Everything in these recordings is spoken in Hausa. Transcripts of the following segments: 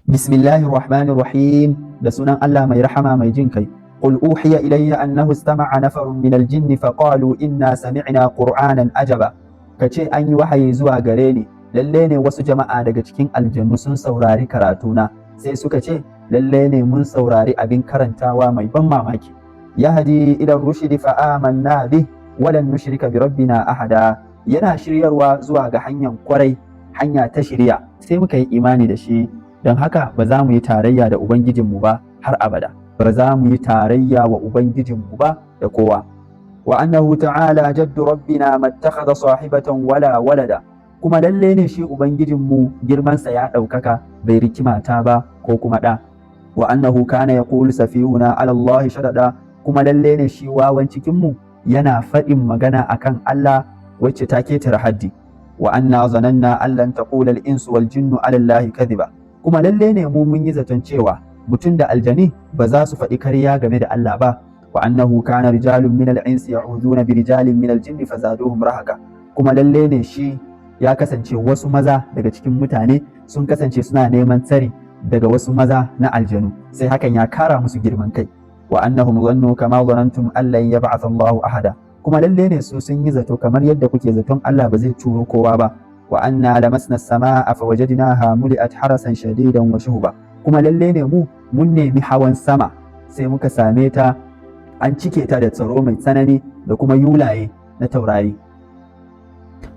Bismillahir Rahmanir Rahim, da sunan Allah mai rahama mai jin kai. Qul uhiya ilayya annahu istama'a nafarun minal jinni faqalu inna sami'na qur'anan ajaba. Kace an yi wahayi zuwa gare ni, lalle ne wasu jama'a daga cikin aljannu sun saurari karatuna, sai suka ce lalle ne mun saurari abin karantawa mai ban mamaki. Yahdi ila rushdi fa amanna bih wa lan nushrika bi rabbina ahada. Yana shiryarwa zuwa ga hanyar kwarai, hanya ta shirya, sai muka yi imani da shi. Don haka ba za mu yi tarayya da Ubangijinmu ba har abada, ba za mu yi tarayya wa Ubangijinmu ba da kowa. Wa annahu ta'ala jaddu rabbina mattakhadha sahibatan wala walada, kuma lalle ne shi Ubangijinmu girmansa ya ɗaukaka, bai riki mata ba ko kuma ɗa. Wa annahu kana yaqulu safihuna ala Allah shadada, kuma lalle ne shi wawan cikinmu yana faɗin magana akan Allah wacce ta ketare haddi. Wa anna zananna an lan taqula al-insu wal jinnu ala Allah kadhiba, kuma lalle ne mu mun yi zaton cewa mutum da aljani ba za su faɗi karya game da Allah ba. Wa annahu kana rijalun min al-insi ya'uduna bi rijalin min al-jinni fazaduhum rahaka, kuma lalle ne shi ya kasance wasu maza daga cikin mutane sun kasance suna neman tsari daga wasu maza na aljanu, sai hakan ya kara musu girman kai. Wa annahum dhannu kama dhanantum an lan yab'ath Allahu ahada, kuma lalle ne su sun yi zato kamar yadda kuke zaton Allah ba zai turo kowa ba. Wa anna lamasna as-samaa fa wajadnaha muli'at harasan shadidan wa shuhuba, kuma lalle ne mu mun nemi hawan sama sai muka same ta an cike ta da tsaro mai tsanani da kuma yulaye na taurari.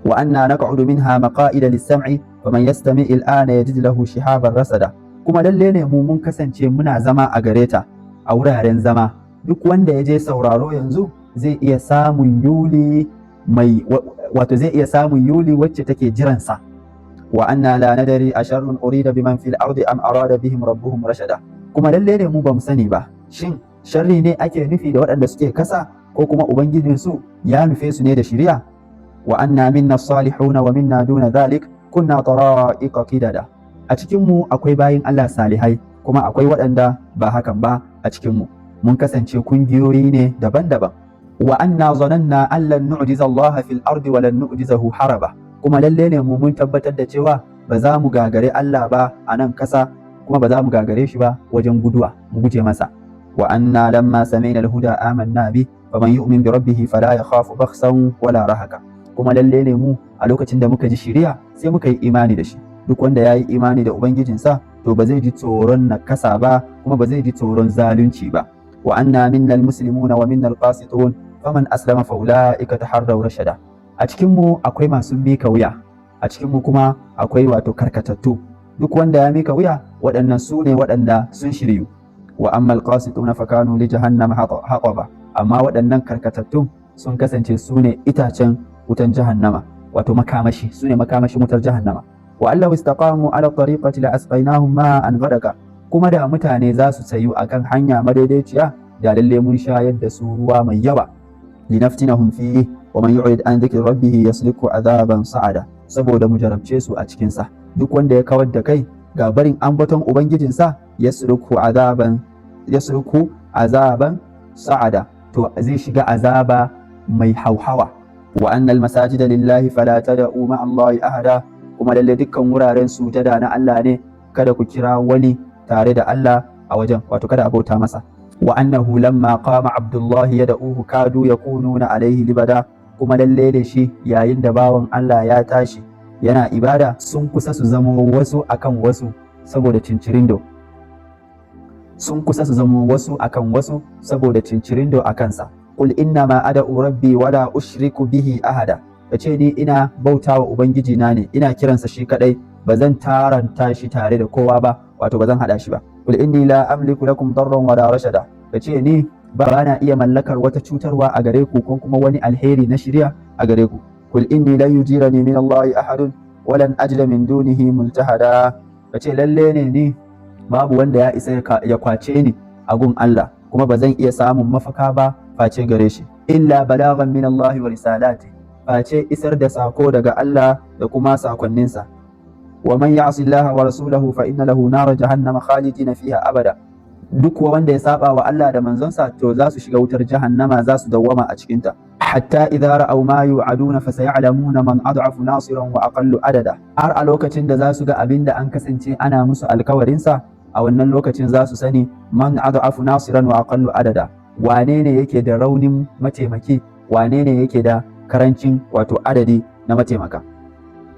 Wa anna naq'udu minha maqa'ida lis-sam'i faman yastami' al-ana yajid lahu shihaban rasada, kuma lalle ne mu mun kasance muna zama a gare ta a wuraren zama, duk wanda ya je sauraro yanzu zai iya samun yuli mai wato zai iya samun yuli wacce take jiransa. Wa anna la nadari asharrun urida biman fil ardi am arada bihim rabbuhum rashada, kuma lalle ne mu bamu sani ba shin sharri ne ake nufi da waɗanda suke kasa ko kuma ubangijin su ya nufe su ne da shiriya. Wa anna minna salihuna wa minna duna dhalik kunna tara'iqa qidada, a cikin mu akwai bayin Allah salihai kuma akwai waɗanda ba hakan ba a cikin mu, mun kasance kungiyoyi ne daban-daban. Wa anna zananna an lan nu'jiza Allah fil ardi wa lan nu'jizahu haraba, kuma lalle ne mu mun tabbatar da cewa ba za mu gagare Allah ba a nan kasa, kuma ba za mu gagare shi ba wajen guduwa mu guje masa. Wa anna lamma sami'na al-huda amanna bi faman yu'min bi rabbih fala yakhafu bakhsan wala rahaka, kuma lalle ne mu a lokacin da muka ji shiriya sai muka yi imani da shi. Duk wanda ya yi imani da ubangijinsa to ba zai ji tsoron nakasa ba, kuma ba zai ji tsoron zalunci ba. Wa anna minna al-muslimuna wa minna al-qasitun faman aslama fa ulaika taharraw rashada, a cikin mu akwai masu mika wuya, a cikin mu kuma akwai wato karkatattu, duk wanda ya mika wuya waɗannan su ne waɗanda sun shiryu. Wa amma alqasituna fa kanu li jahannama haqaba, amma waɗannan karkatattun sun kasance su ne itacen wutan jahannama, wato makamashi, su ne makamashin wutar jahannama. Wa allahu istaqamu ala tariqati la asqainahum ma'an ghadaka, kuma da mutane za su tsayu akan hanya madaidaiciya da lalle mun shayar da su ruwa mai yawa. Linaftinahum fihi wa man yu'rid an dhikri rabbih yasluku azaban sa'ada, saboda mu jarabce su a cikin sa, duk wanda ya kawar da kai ga barin ambaton ubangijinsa yasluku azaban sa'ada, to zai shiga azaba mai hauhawa. Wa annal masajida lillahi fala tad'u ma'a Allahi ahada, kuma lalle dukkan wuraren sujada na Allah ne, kada ku kira wani tare da Allah a wajen, wato kada a bauta masa. Wa annahu lamma qama Abdullahi yad'uhu kadu yakununa alaihi libada, kuma lalle da shi yayin da bawan Allah ya tashi yana ibada sun kusa su zama wasu akan wasu saboda cincirindo, sun kusa su zama wasu akan wasu saboda cincirindo a kansa. Qul inna ma ad'u rabbi wala ushriku bihi ahada, kace ni ina bautawa ubangiji na ne, ina kiransa shi kadai, bazan taranta shi tare da kowa ba, wato bazan hada shi ba. Qul inni la amliku lakum darran wala rashada, kace ni ba na iya mallakar wata cutarwa a gare ku ko kuma wani alheri na shirya a gare ku. Qul inni la yujirani min Allahi ahadun wa lan ajida min dunihi multahada, kace lalle ne ni babu wanda ya isa ya kwace ni a gun Allah, kuma bazan iya samun mafaka ba face gare shi. Illa balagan min Allahi wa risalati, face isar da sako daga Allah da kuma sakonninsa. Wa man ya'si Allah wa rasulahu fa inna lahu nar jahannama khalidina fiha abada, duk wanda ya saba wa Allah da manzonsa to za su shiga wutar jahannama, za su dawwama a cikinta. hatta idza ra'aw ma yu'aduna fasayalamuna man ad'afu nasiran wa aqallu adada. Har a lokacin da za su ga abin da an kasance ana musu alkawarinsa, a wannan lokacin za su sani man ad'afu nasiran wa aqallu adada, wane ne yake da raunin mataimaki, wane ne yake da karancin wato adadi na mataimaka.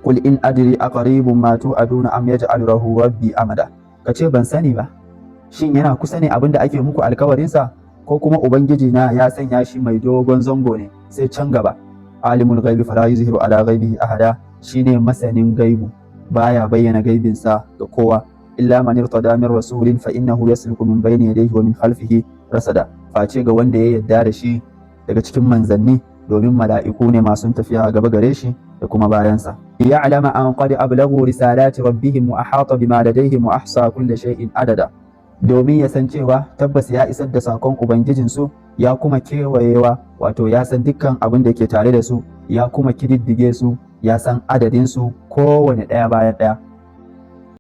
Qul in adri aqribun ma tu'aduna am yaj'alu lahu rabbi amada, kace ban sani ba, shin yana kusa ne abin da ake muku alkawarinsa, ko kuma ubangiji na ya sanya shi mai dogon zango ne sai can gaba. Alimul ghaibi fala yuzhiru ala ghaibihi ahada, shine masanin gaibu, baya bayyana gaibinsa ga kowa. Illa man irtada min rasulin fa innahu yasluku min bayni yadayhi wa min khalfihi rasada, face ga wanda ya yarda da shi daga cikin manzanni, domin mala'iku ne masu tafiya a gaba gare shi da kuma bayansa. Ya'lama an qad ablagu risalati rabbihim wa ahata bima ladayhim wa ahsa kulli shay'in adada, domin ya san cewa tabbas ya isar da sakon ubangijinsu, ya kuma kewayewa, wato ya san dukkan abin da ke tare da su, ya kuma kididdige su, ya san adadinsu kowane ɗaya bayan ɗaya.